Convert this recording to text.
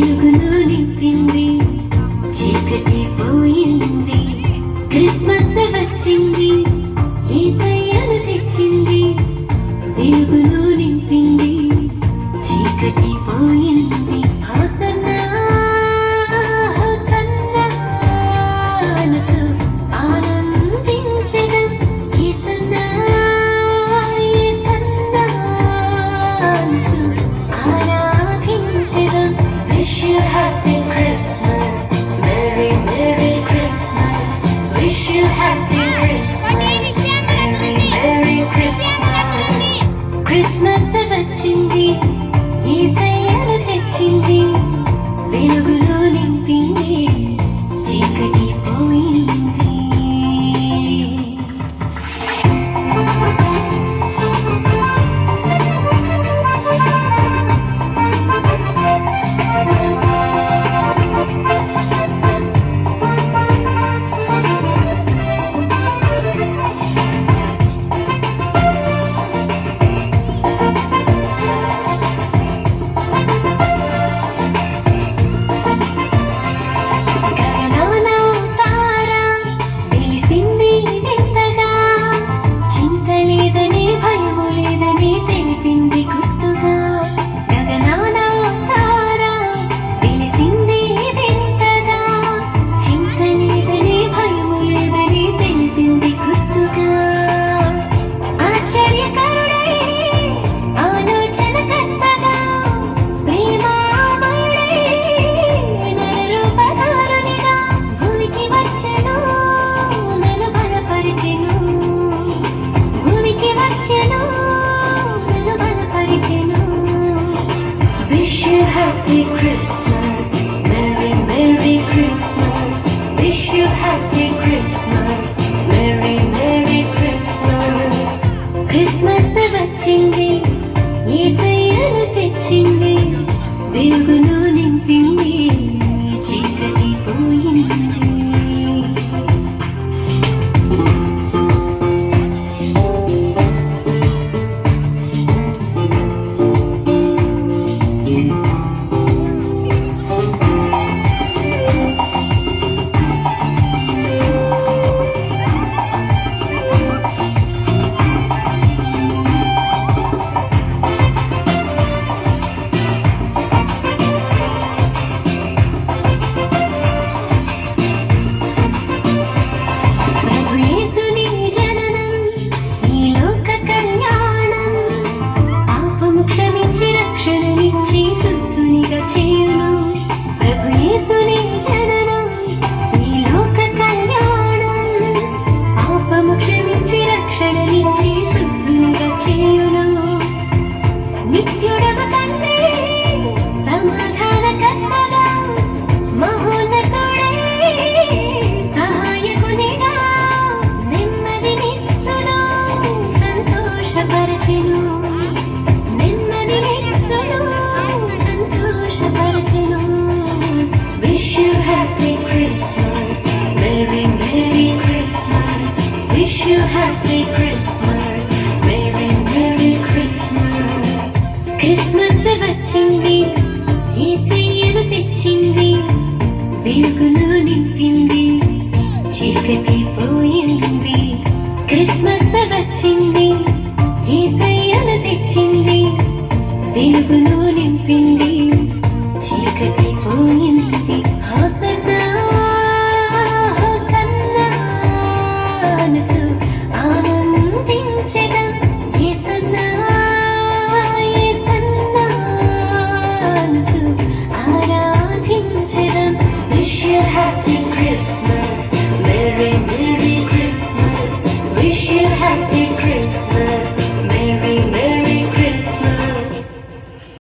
వెలుగును నింపింది, చీకటి పోయింది, క్రిస్మస్ వచ్చింది, యేసయ్యను తెచ్చింది. వెలుగును నింపింది, చీకటి పోయింది. హోసన్నా హోసన్నా అనుచు ఆనందించెదం. యేసన్నా యేసన్నా అనుచు ఆరాధించెదం. Wish you happy Christmas, Merry Merry Christmas. Wish you happy Christmas, Merry Merry Christmas. Christmas వచ్చింది, యేసయ్యను తెచ్చింది. వెలుగులో నింపింది, చీకటి పోయింది. Happy Christmas, Merry Merry Christmas. Wish you happy Christmas, Merry Merry Christmas. Christmas వచ్చింది, యేసయ్యను తెచ్చింది. వెలుగును నింపింది, చీకటి పోయింది. నిత్యుడగు తండ్రి సమాధానకర్తగా, మహోన్నతుడై సహాయకునిగా, నెమ్మదినిచ్చును, సంతోషపరచెను. నెమ్మదినిచ్చును, సంతోషపరచెను. Wish you happy Christmas, Merry Merry Christmas. Wish you happy Christmas, Merry Merry Christmas. Christmas వచ్చింది, యేసయ్యను తెచ్చింది. వెలుగును నింపింది, చీకటి పోయింది. క్రిస్మస్ వచ్చింది, యేసయ్యను తెచ్చింది. వెలుగును